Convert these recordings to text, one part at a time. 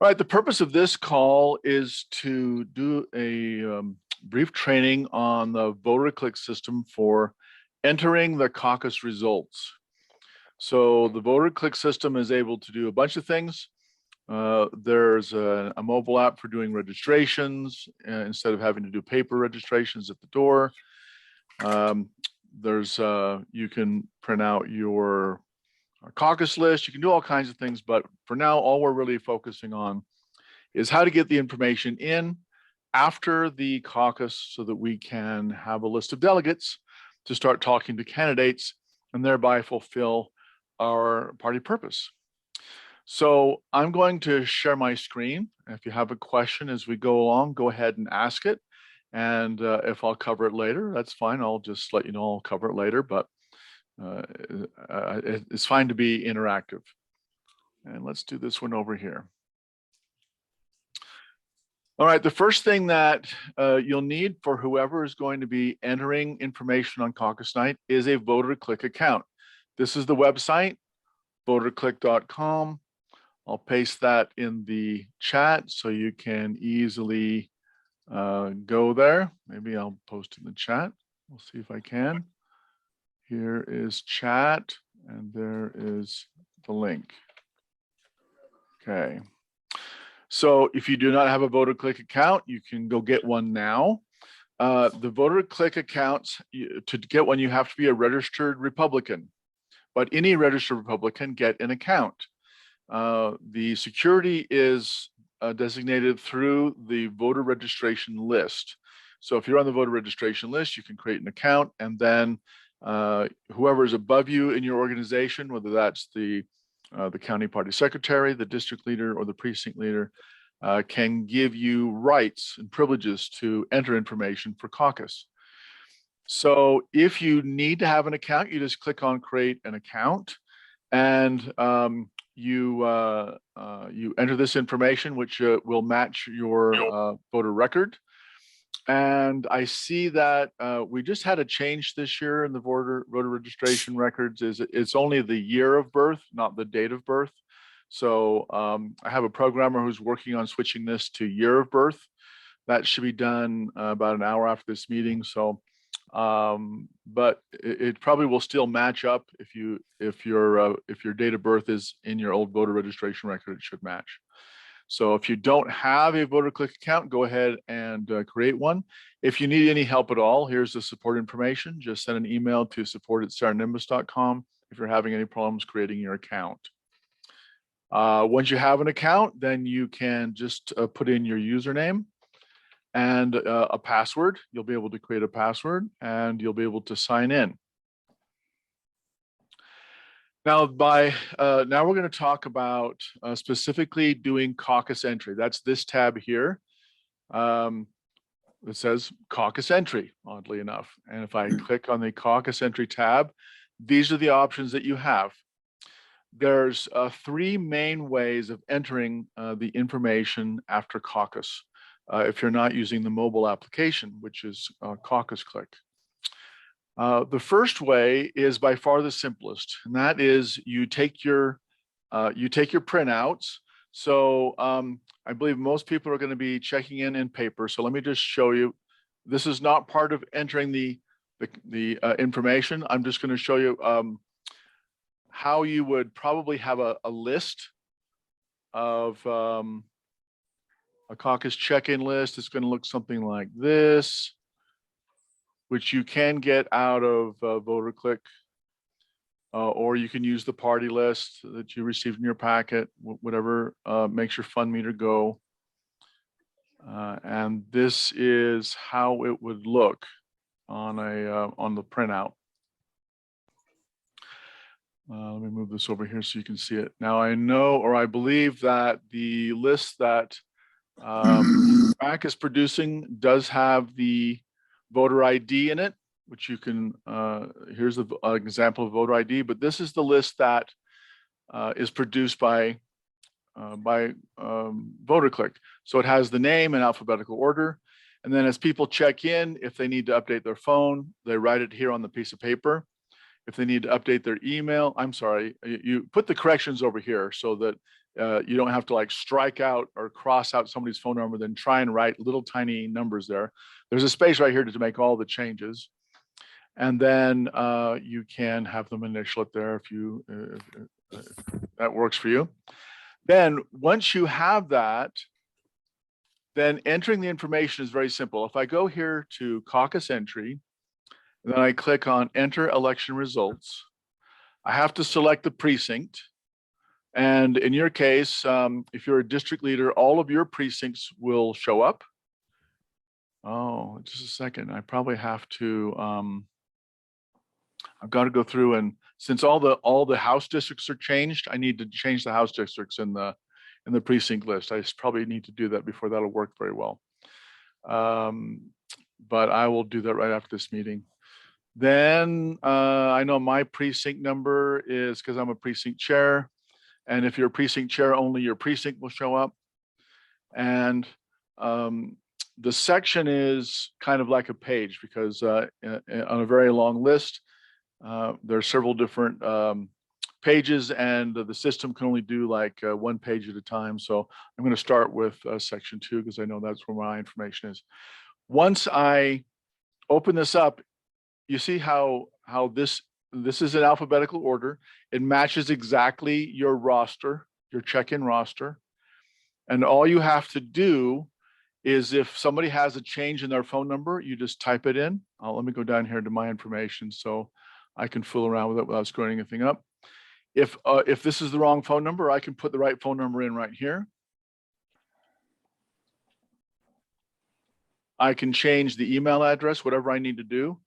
All right, the purpose of this call is to do a brief training on the VoterClick system for entering the caucus results. So the VoterClick system is able to do a bunch of things. There's a mobile app for doing registrations instead of having to do paper registrations at the door. You can print out your caucus list. You can do all kinds of things, but for now, all we're really focusing on is how to get the information in after the caucus so that we can have a list of delegates to start talking to candidates and thereby fulfill our party purpose. So I'm going to share my screen. If you have a question as we go along, go ahead and ask it. And if I'll cover it later, that's fine. I'll just let you know I'll cover it later, but it's fine to be interactive. And let's do this one over here. All right, the first thing that you'll need for whoever is going to be entering information on caucus night is a VoterClick account. This is the website, voterclick.com. I'll paste that in the chat so you can easily go there. Maybe I'll post in the chat. We'll see if I can. Here is chat, and there is the link. Okay. So if you do not have a VoterClick account, you can go get one now. The VoterClick accounts, to get one, you have to be a registered Republican, but any registered Republican get an account. The security is designated through the voter registration list. So if you're on the voter registration list, you can create an account, and then whoever is above you in your organization, whether that's the county party secretary, the district leader, or the precinct leader, can give you rights and privileges to enter information for caucus. So if you need to have an account, you just click on create an account, and you enter this information, which will match your voter record. And I see that we just had a change this year in the voter registration records. It's only the year of birth, not the date of birth. So I have a programmer who's working on switching this to year of birth. That should be done about an hour after this meeting. So, but it probably will still match up if your date of birth is in your old voter registration record. It should match. So if you don't have a VoterClick account, go ahead and create one. If you need any help at all, here's the support information. Just send an email to support@saranimbus.com if you're having any problems creating your account. Once you have an account, then you can just put in your username and a password. You'll be able to create a password and you'll be able to sign in. Now, now we're going to talk about specifically doing caucus entry. That's this tab here. It says caucus entry, oddly enough. And if I click on the caucus entry tab, these are the options that you have. There's three main ways of entering the information after caucus if you're not using the mobile application, which is CaucusClick. The first way is by far the simplest, and that is you take your printouts. So I believe most people are going to be checking in paper. So let me just show you. This is not part of entering the information. I'm just going to show you how you would probably have a list of a caucus check-in list. It's going to look something like this, which you can get out of VoterClick, or you can use the party list that you received in your packet, whatever makes your fund meter go. And this is how it would look on the printout. Let me move this over here so you can see it. Now I know, or I believe that the list that MAC is producing does have the voter ID in it, which you can, here's an example of voter ID, but this is the list that is produced by VoterClick. So it has the name in alphabetical order. And then as people check in, if they need to update their phone, they write it here on the piece of paper. If they need to update their email, I'm sorry, you put the corrections over here so that You don't have to like strike out or cross out somebody's phone number, then try and write little tiny numbers there. There's a space right here to make all the changes. And then you can have them initial it there if you if that works for you. Then once you have that, then entering the information is very simple. If I go here to Caucus Entry, then I click on Enter Election Results, I have to select the precinct. And in your case, if you're a district leader, all of your precincts will show up. Oh, just a second. I probably have to, I've got to go through, and since all the House districts are changed, I need to change the House districts in the precinct list. I just probably need to do that before that'll work very well. But I will do that right after this meeting. Then I know my precinct number is, because I'm a precinct chair. And if you're a precinct chair, only your precinct will show up. And the section is kind of like a page, because on a very long list, there are several different pages, and the system can only do like one page at a time. So I'm going to start with section 2, because I know that's where my information is. Once I open this up, you see how this is in alphabetical order. It matches exactly your roster, your check-in roster. And all you have to do is, if somebody has a change in their phone number, you just type it in. Let me go down here to my information so I can fool around with it without screwing anything up. If this is the wrong phone number, I can put the right phone number in right here. I can change the email address, whatever I need to do.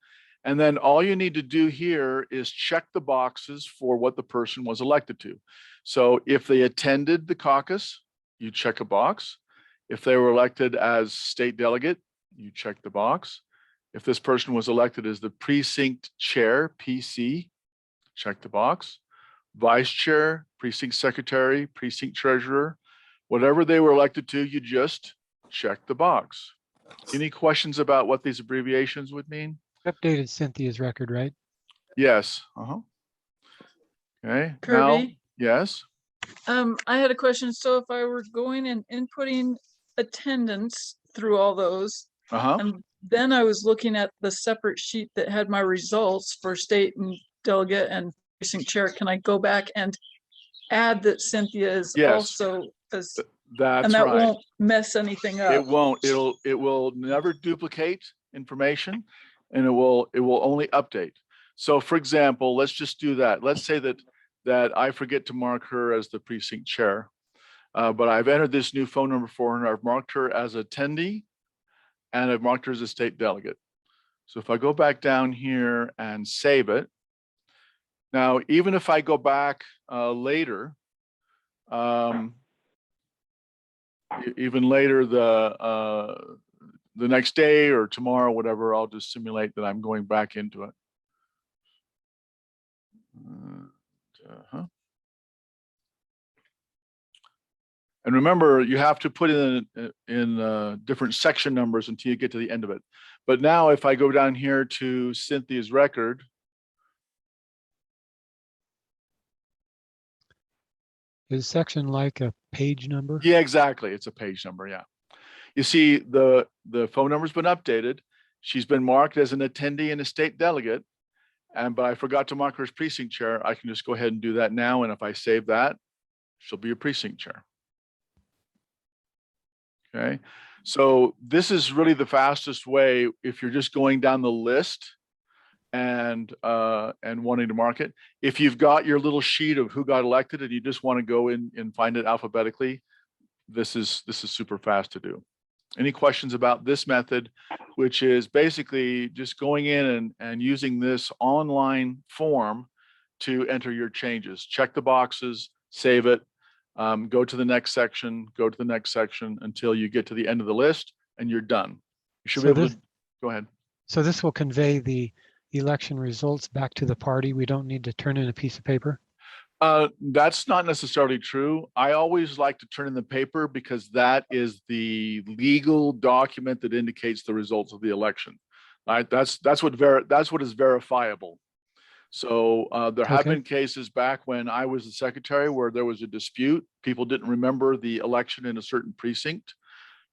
And then all you need to do here is check the boxes for what the person was elected to. So if they attended the caucus, you check a box. If they were elected as state delegate, you check the box. If this person was elected as the precinct chair, PC, check the box. Vice chair, precinct secretary, precinct treasurer, whatever they were elected to, you just check the box. Any questions about what these abbreviations would mean? Updated Cynthia's record, right? Yes. Okay. Kirby? Now, yes. I had a question. So if I were going and inputting attendance through all those, and then I was looking at the separate sheet that had my results for state and delegate and precinct chair, can I go back and add that Cynthia is also as, That's and that right. won't mess anything up? It won't. It will never duplicate information, and it will only update. So for example, let's just do that. Let's say that I forget to mark her as the precinct chair, but I've entered this new phone number for her. I've marked her as attendee, and I've marked her as a state delegate. So if I go back down here and save it, now even if I go back later, even later the next day or tomorrow, whatever, I'll just simulate that I'm going back into it. And remember, you have to put in different section numbers until you get to the end of it. But now if I go down here to Cynthia's record, Is section like a page number? yeah, exactly. It's a page number. Yeah. You see, the phone number's been updated. She's been marked as an attendee and a state delegate. But I forgot to mark her as precinct chair. I can just go ahead and do that now. And if I save that, she'll be a precinct chair. Okay. So this is really the fastest way if you're just going down the list and wanting to mark it. If you've got your little sheet of who got elected and you just want to go in and find it alphabetically, this is super fast to do. Any questions about this method, which is basically just going in and using this online form to enter your changes? Check the boxes, save it, go to the next section, go to the next section until you get to the end of the list and you're done. You should be able to go ahead. So this will convey the election results back to the party. We don't need to turn in a piece of paper. That's not necessarily true. I always like to turn in the paper because that is the legal document that indicates the results of the election. Right? That's what is verifiable. So there have Okay. been cases back when I was the secretary where there was a dispute. People didn't remember the election in a certain precinct.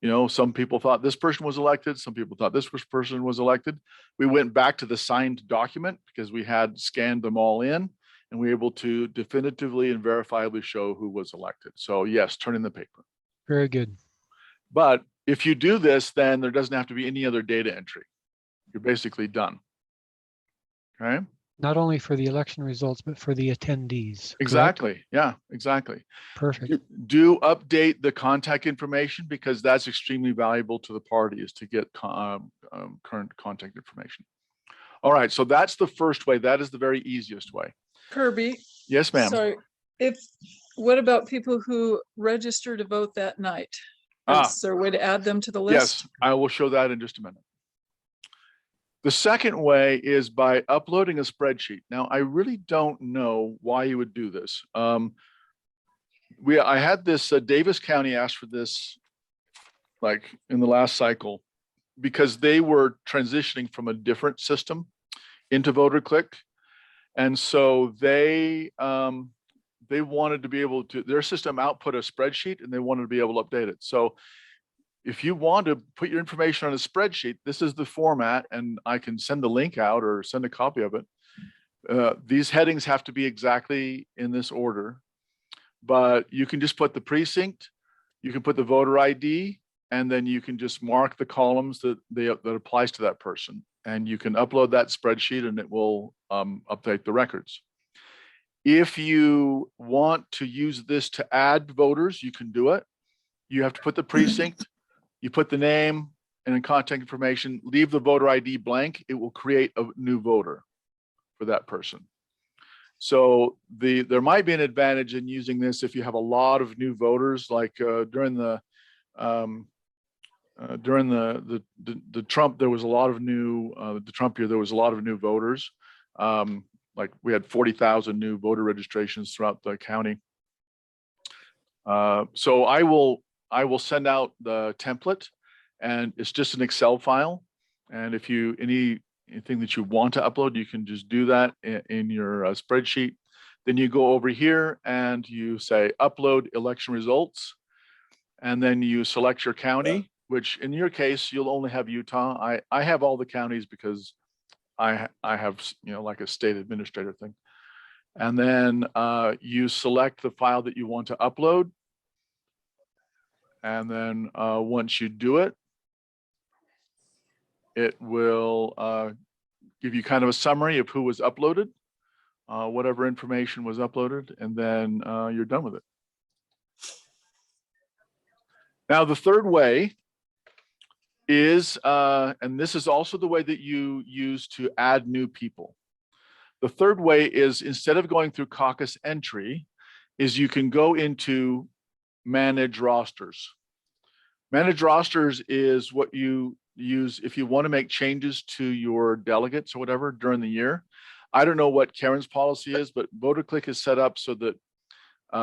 You know, some people thought this person was elected. Some people thought this person was elected. We went back to the signed document because we had scanned them all in, and we were able to definitively and verifiably show who was elected. So yes, turn in the paper. Very good. But if you do this, then there doesn't have to be any other data entry. You're basically done. Okay. Not only for the election results, but for the attendees. Correct? Exactly. Yeah, exactly. Perfect. Do update the contact information because that's extremely valuable to the party is to get current contact information. All right. So that's the first way. That is the very easiest way. Kirby. Yes, ma'am. Sorry. What about people who register to vote that night? Is there a way to add them to the list? Yes, I will show that in just a minute. The second way is by uploading a spreadsheet. Now, I really don't know why you would do this. I had this, Davis County asked for this like in the last cycle because they were transitioning from a different system into VoterClick. And so they wanted to be able to, their system output a spreadsheet and they wanted to be able to update it. So if you want to put your information on a spreadsheet, this is the format, and I can send the link out or send a copy of it. These headings have to be exactly in this order, but you can just put the precinct, you can put the voter ID, and then you can just mark the columns that applies to that person. And you can upload that spreadsheet and it will update the records. If you want to use this to add voters, you can do it. You have to put the precinct, you put the name and contact information, leave the voter ID blank. It will create a new voter for that person. So there might be an advantage in using this if you have a lot of new voters, like during the Trump, there was a lot of new, the Trump year, there was a lot of new voters. Like we had 40,000 new voter registrations throughout the county. So I will send out the template, and it's just an Excel file. And if you, anything that you want to upload, you can just do that in your spreadsheet. Then you go over here and you say upload election results. And then you select your county, which in your case, you'll only have Utah. I have all the counties because I have, like a state administrator thing. And then you select the file that you want to upload. And then once you do it, it will give you kind of a summary of who was uploaded, whatever information was uploaded, and then you're done with it. Now, the third way is, and this is also the way that you use to add new people. The third way is, instead of going through Caucus Entry, is you can go into Manage Rosters. Manage Rosters is what you use if you want to make changes to your delegates or whatever during the year. I don't know what Karen's policy is, but VoterClick is set up so that,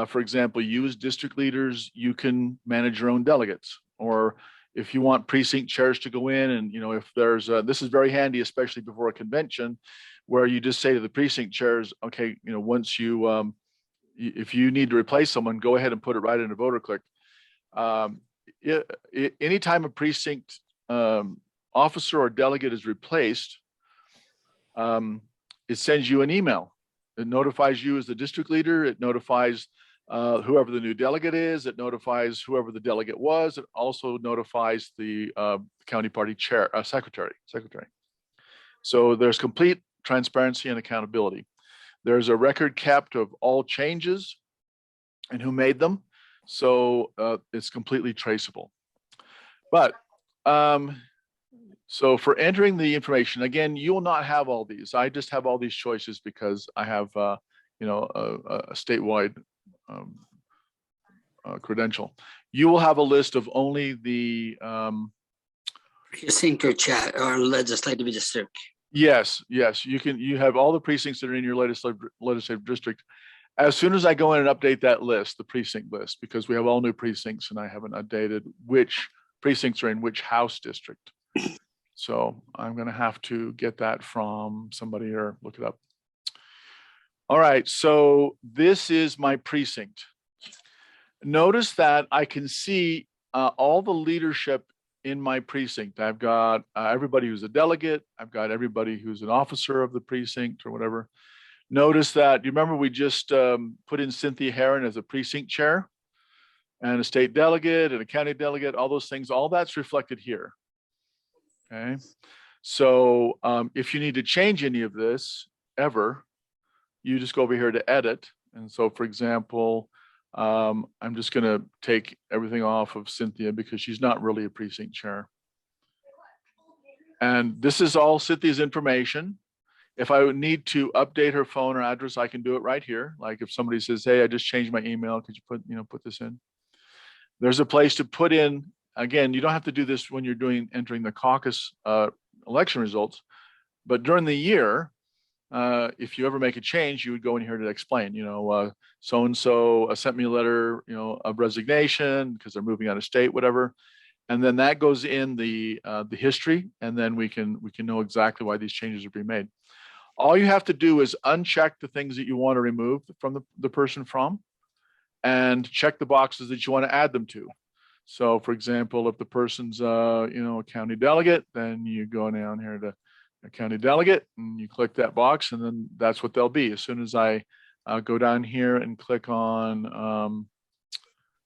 for example, you as district leaders, you can manage your own delegates. Or if you want precinct chairs to go in and, if there's, this is very handy, especially before a convention, where you just say to the precinct chairs, okay, once you, if you need to replace someone, go ahead and put it right into VoterClick. Anytime a precinct officer or delegate is replaced, it sends you an email. It notifies you as the district leader. It notifies whoever the new delegate is. It notifies whoever the delegate was. It also notifies the county party chair, secretary. So there's complete transparency and accountability. There's a record kept of all changes and who made them. So it's completely traceable. But so for entering the information, again, you will not have all these. I just have all these choices because I have, a statewide credential. You will have a list of only the precinct or chat or legislative district. Yes, you have all the precincts that are in your legislative district. As soon as I go in and update that list, the precinct list, because we have all new precincts and I haven't updated which precincts are in which House district. So I'm going to have to get that from somebody or look it up. All right, so this is my precinct. Notice that I can see all the leadership in my precinct. I've got everybody who's a delegate. I've got everybody who's an officer of the precinct or whatever. Notice that, you remember we just put in Cynthia Heron as a precinct chair and a state delegate and a county delegate, all those things, all that's reflected here. Okay, so if you need to change any of this ever, you just go over here to edit. And so, for example, I'm just going to take everything off of Cynthia because she's not really a precinct chair. And this is all Cynthia's information. If I would need to update her phone or address, I can do it right here. Like if somebody says, hey, I just changed my email, could you put this in? There's a place to put in, again, you don't have to do this when you're entering the caucus election results, but during the year, if you ever make a change, you would go in here to explain, so-and-so sent me a letter, of resignation because they're moving out of state, whatever. And then that goes in the history, and then we can know exactly why these changes are being made. All you have to do is uncheck the things that you want to remove from the person from, and check the boxes that you want to add them to. So for example, if the person's a county delegate, then you go down here to a county delegate and you click that box, and then that's what they'll be. As soon as I go down here and click on,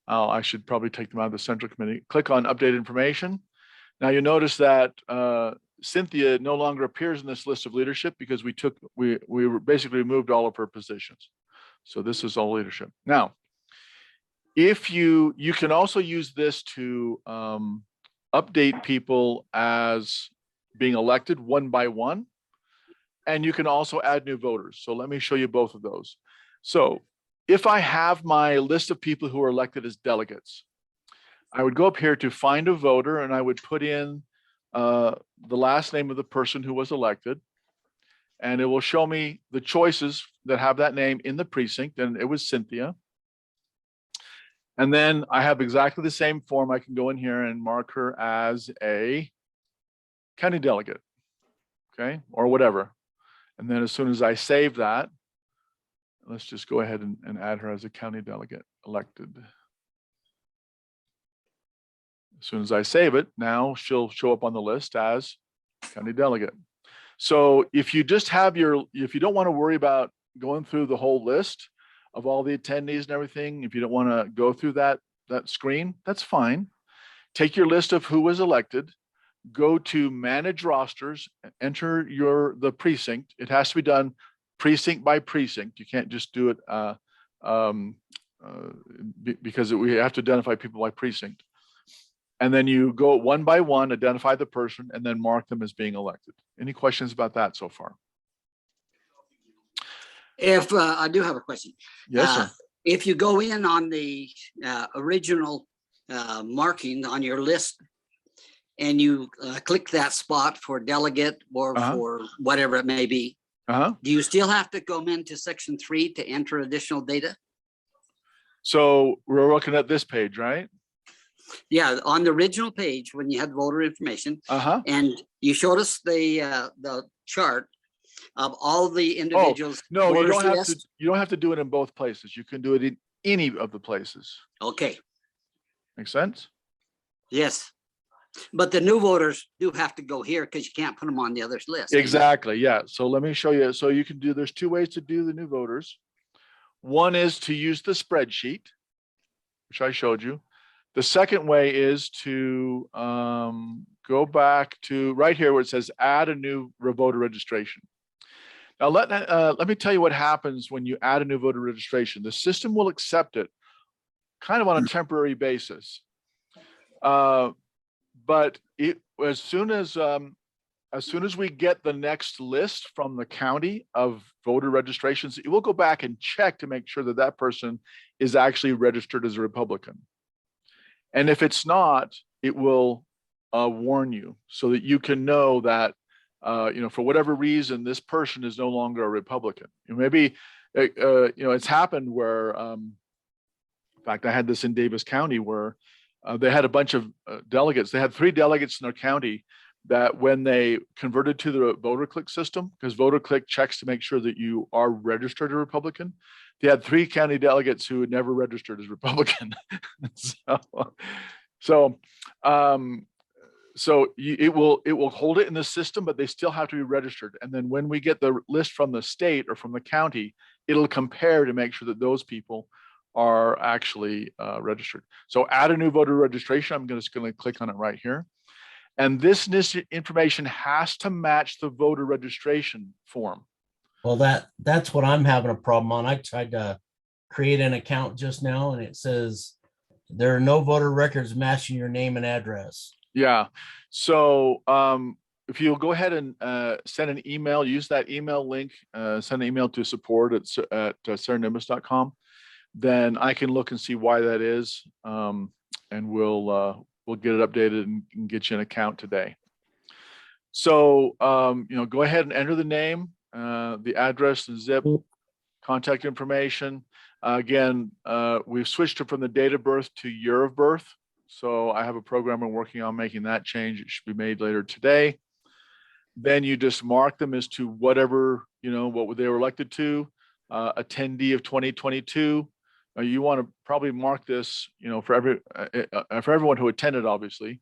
I should probably take them out of the central committee, click on update information. Now you'll notice that Cynthia no longer appears in this list of leadership because we basically removed all of her positions. So this is all leadership. Now, if you can also use this to update people as being elected one by one, and you can also add new voters. So let me show you both of those. So if I have my list of people who are elected as delegates, I would go up here to find a voter, and I would put in the last name of the person who was elected, and it will show me the choices that have that name in the precinct, and it was Cynthia. And then I have exactly the same form. I can go in here and mark her as a county delegate, okay, or whatever. And then as soon as I save that, let's just go ahead and add her as a county delegate elected. As soon as I save it, now she'll show up on the list as county delegate. So if you just have if you don't want to worry about going through the whole list of all the attendees and everything, if you don't want to go through that screen, that's fine. Take your list of who was elected, go to manage rosters, enter the precinct. It has to be done precinct by precinct. You can't just do it because we have to identify people by precinct. And then you go one by one, identify the person, and then mark them as being elected. Any questions about that so far? If I do have a question. Yes, sir. If you go in on the original marking on your list, and you click that spot for delegate or for whatever it may be, do you still have to go into section 3 to enter additional data? So we're looking at this page, right? Yeah, on the original page when you had voter information, and you showed us the chart of all the individuals. No, you don't have to. You don't have to do it in both places. You can do it in any of the places. Okay. Make sense? Yes. But the new voters do have to go here because you can't put them on the others list. Exactly. Yeah. So let me show you. So you can there's two ways to do the new voters. One is to use the spreadsheet, which I showed you. The second way is to go back to right here where it says add a new voter registration. Now let me tell you what happens when you add a new voter registration. The system will accept it kind of on a temporary basis. But as soon as we get the next list from the county of voter registrations, it will go back and check to make sure that that person is actually registered as a Republican. And if it's not, it will warn you so that you can know that, for whatever reason, this person is no longer a Republican. Maybe, it's happened where, in fact, I had this in Davis County where they had a bunch of delegates. They had 3 delegates in their county, that when they converted to the VoterClick system, because VoterClick checks to make sure that you are registered a Republican, they had 3 county delegates who had never registered as Republican. It will hold it in the system, but they still have to be registered. And then when we get the list from the state or from the county, it'll compare to make sure that those people are actually registered. So add a new voter registration. I'm just going to click on it right here. And this information has to match the voter registration form. Well, that's what I'm having a problem on. I tried to create an account just now and it says there are no voter records matching your name and address. Yeah. So if you'll go ahead and send an email, use that email link, send an email to support at sarahnimbus.com, then I can look and see why that is. And we'll get it updated and get you an account today. So, go ahead and enter the name, the address, the zip, contact information. Again, we've switched it from the date of birth to year of birth. So I have a program I'm working on making that change. It should be made later today. Then you just mark them as to whatever, what they were elected to, attendee of 2022. You want to probably mark this, for everyone who attended, obviously.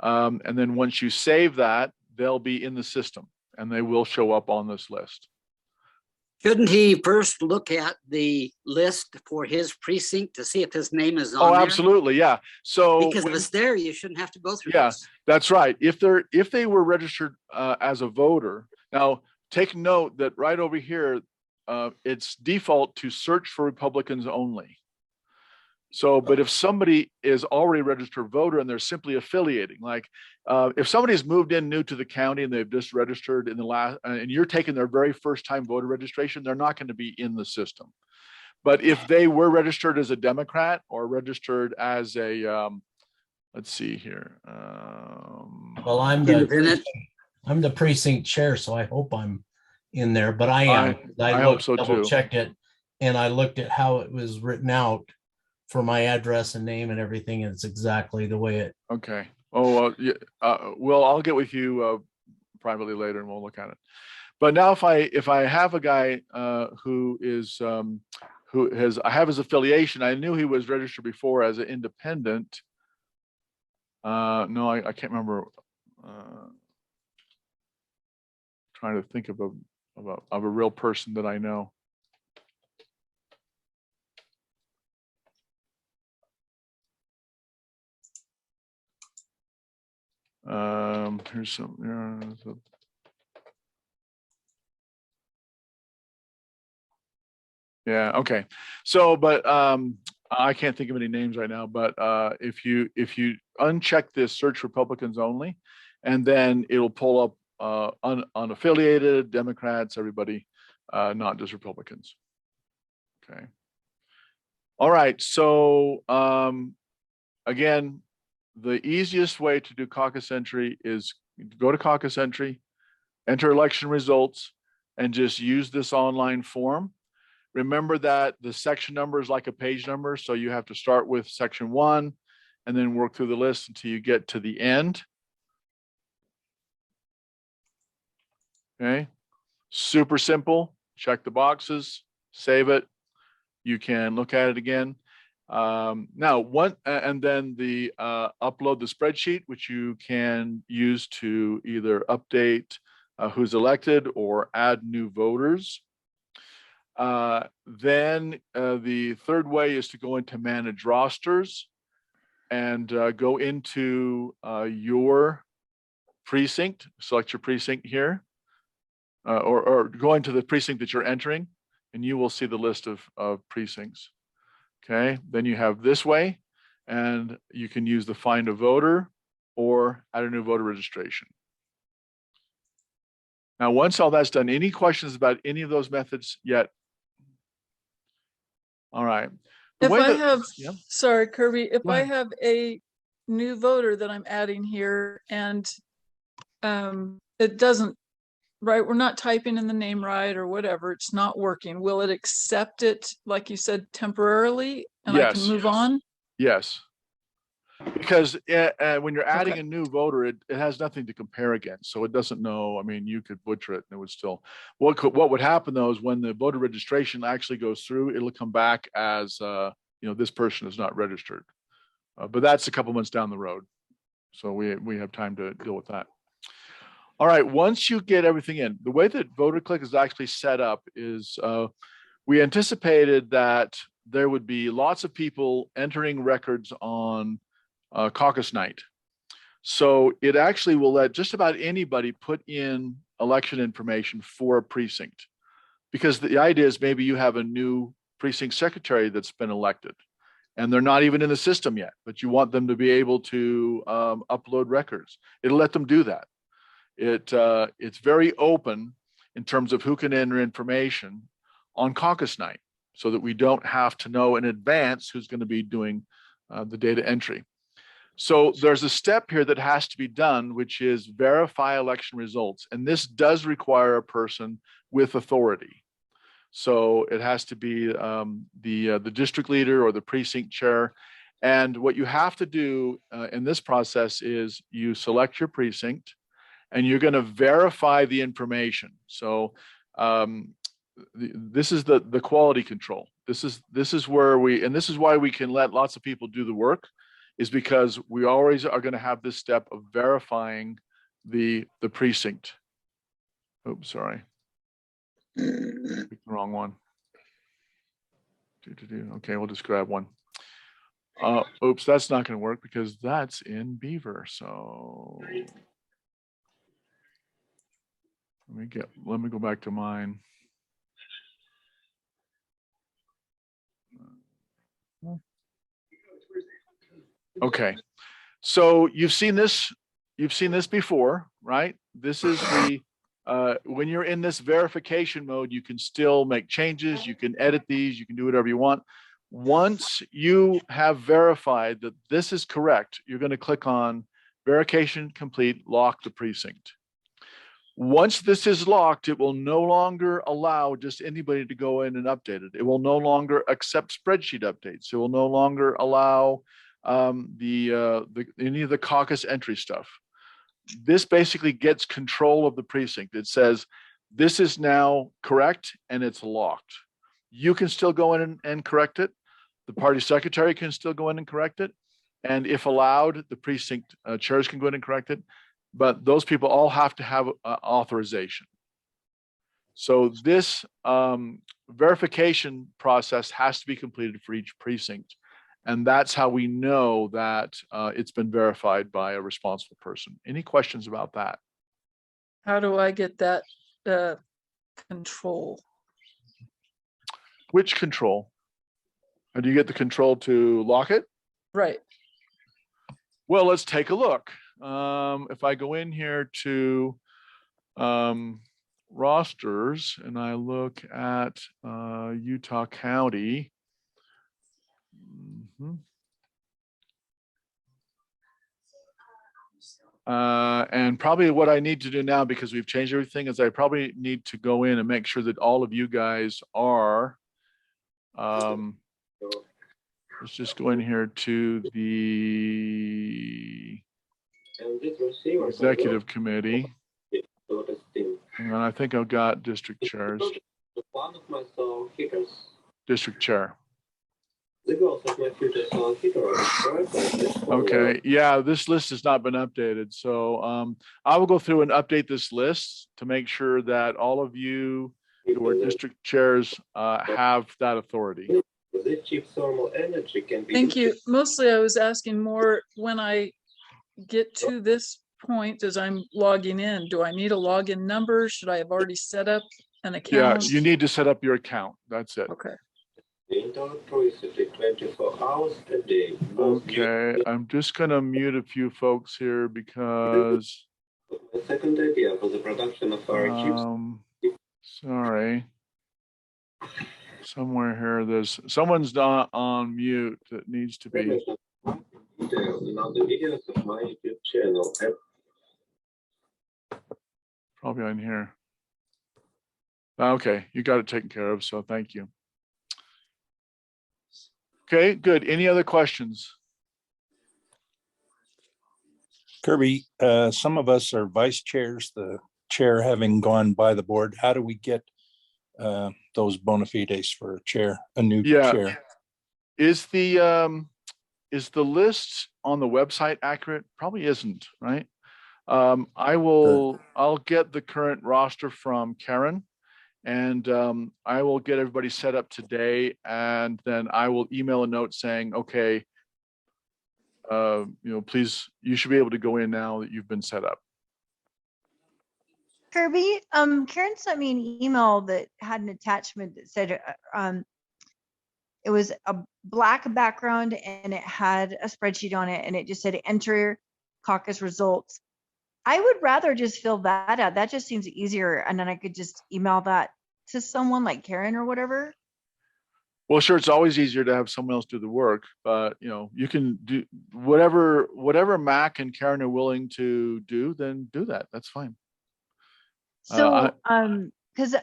And then once you save that, they'll be in the system and they will show up on this list. Shouldn't he first look at the list for his precinct to see if his name is on there? Absolutely, yeah. So because if it's there, you shouldn't have to go through this. That's right. If they were registered as a voter, now take note that right over here, it's default to search for Republicans only. So, but if somebody is already a registered voter and they're simply affiliating, like if somebody's moved in new to the county and they've just registered in the last, and you're taking their very first time voter registration, they're not going to be in the system. But if they were registered as a Democrat or registered as a, let's see here. Well, I'm the precinct chair, so I hope I'm in there, but I am. I hope so too. Checked it and I looked at how it was written out for my address and name and everything. And it's exactly the way it. Okay. Oh, well, I'll get with you privately later and we'll look at it. But now if I have a guy I have his affiliation, I knew he was registered before as an independent. No, I can't remember. Trying to think of a real person that I know. Here's some. Yeah. Okay. So, but I can't think of any names right now. But if you uncheck this search Republicans only, and then it'll pull up unaffiliated Democrats, everybody, not just Republicans. Okay. All right. So again, the easiest way to do Caucus Entry is go to Caucus Entry, enter election results, and just use this online form. Remember that the section number is like a page number, so you have to start with section 1 and then work through the list until you get to the end. Okay, super simple. Check the boxes, save it. You can look at it again. Now, and then the upload the spreadsheet, which you can use to either update who's elected or add new voters. Then the third way is to go into manage rosters and go into your precinct, select your precinct here, or go into the precinct that you're entering, and you will see the list of precincts. Okay, then you have this way, and you can use the find a voter or add a new voter registration. Now, once all that's done, any questions about any of those methods yet? All right. Sorry, Kirby, if I have a new voter that I'm adding here and it doesn't, right, we're not typing in the name right or whatever, it's not working, will it accept it, like you said, temporarily, and I can move on? Yes. Because when you're adding Okay. a new voter, it has nothing to compare against. So it doesn't know. I mean, you could butcher it and it would still, what would happen though is when the voter registration actually goes through, it'll come back as, this person is not registered. But that's a couple months down the road. So we have time to deal with that. All right, once you get everything in, the way that VoterClick is actually set up is we anticipated that there would be lots of people entering records on caucus night. So it actually will let just about anybody put in election information for a precinct, because the idea is maybe you have a new precinct secretary that's been elected and they're not even in the system yet, but you want them to be able to upload records. It'll let them do that. It's very open in terms of who can enter information on caucus night, so that we don't have to know in advance who's going to be doing the data entry. So there's a step here that has to be done, which is verify election results. And this does require a person with authority. So it has to be the district leader or the precinct chair. And what you have to do in this process is you select your precinct and you're going to verify the information. So this is the quality control. This is where this is why we can let lots of people do the work, is because we always are going to have this step of verifying the precinct. Oops, sorry. Picked the wrong one. Okay, we'll just grab one. Oops, that's not going to work because that's in Beaver. So let me go back to mine. Okay, so you've seen this before, right? This is the when you're in this verification mode, you can still make changes, you can edit these, you can do whatever you want. Once you have verified that this is correct, you're going to click on verification complete, lock the precinct. Once this is locked, it will no longer allow just anybody to go in and update it. It will no longer accept spreadsheet updates. It will no longer allow any of the caucus entry stuff. This basically gets control of the precinct. It says, this is now correct and it's locked. You can still go in and correct it. The party secretary can still go in and correct it. And if allowed, the precinct chairs can go in and correct it. But those people all have to have authorization. So this verification process has to be completed for each precinct. And that's how we know that it's been verified by a responsible person. Any questions about that? How do I get that control? Which control? Do you get the control to lock it? Right. Well, let's take a look. If I go in here to rosters and I look at Utah County, and probably what I need to do now, because we've changed everything, is I probably need to go in and make sure that all of you guys are, let's just go in here to the executive committee. And I think I've got district chairs. District chair. Okay, yeah, this list has not been updated. So I will go through and update this list to make sure that all of you who are district chairs have that authority. Thank you. Mostly I was asking more when I get to this point as I'm logging in. Do I need a login number? Should I have already set up an account? Yeah, you need to set up your account. That's it. Okay. 24 hours a day. Okay, I'm just going to mute a few folks here because The second idea for the production of our chips. sorry. Somewhere here, someone's not on mute that needs to be. Details in other videos of my YouTube channel. Probably on here. Okay, you got it taken care of, so thank you. Okay, good. Any other questions? Kirby, some of us are vice chairs, the chair having gone by the board. How do we get those bona fides for a chair, a new Yeah. chair? Is the list on the website accurate? Probably isn't, right? I'll get the current roster from Karen, and I will get everybody set up today, and then I will email a note saying, okay, please, you should be able to go in now that you've been set up. Kirby, Karen sent me an email that had an attachment that said it was a black background and it had a spreadsheet on it and it just said enter caucus results. I would rather just fill that out. That just seems easier, and then I could just email that to someone like Karen or whatever. Well, sure, it's always easier to have someone else do the work, but you can do whatever Mac and Karen are willing to do, then do that. That's fine. So, because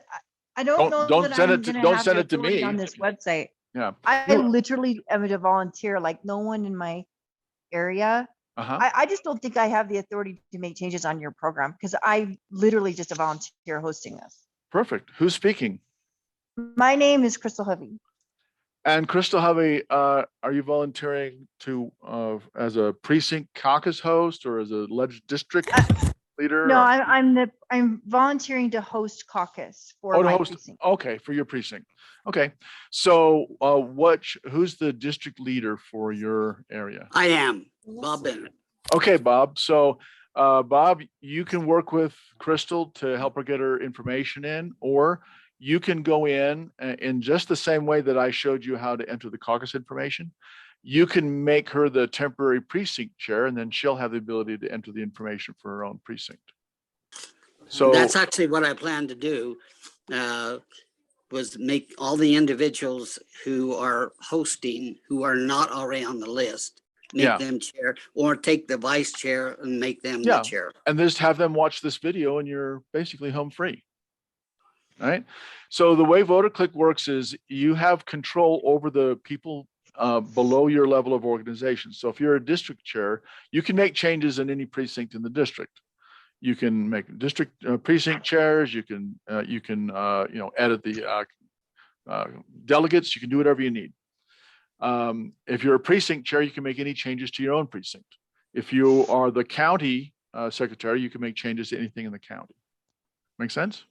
I don't know don't that send I'm it to, gonna don't have send the it to authority me. on this website. Yeah. I literally am a volunteer, like no one in my area. I just don't think I have the authority to make changes on your program because I literally just a volunteer hosting this. Perfect. Who's speaking? My name is Crystal Hovey. And Crystal Hovey, are you volunteering to as a precinct caucus host or as a district leader? No, I'm volunteering to host caucus for my precinct. Okay, for your precinct. Okay, so who's the district leader for your area? I am Bob Bennett. Okay, Bob. So Bob, you can work with Crystal to help her get her information in, or you can go in just the same way that I showed you how to enter the caucus information. You can make her the temporary precinct chair, and then she'll have the ability to enter the information for her own precinct. So that's actually what I plan to do, was make all the individuals who are hosting, who are not already on the list, make them chair, or take the vice chair and make them the chair. And just have them watch this video and you're basically home free. All right. So the way VoterClick works is you have control over the people below your level of organization. So if you're a district chair, you can make changes in any precinct in the district. You can make district precinct chairs. You can edit the delegates. You can do whatever you need. If you're a precinct chair, you can make any changes to your own precinct. If you are the county secretary, you can make changes to anything in the county. Make sense?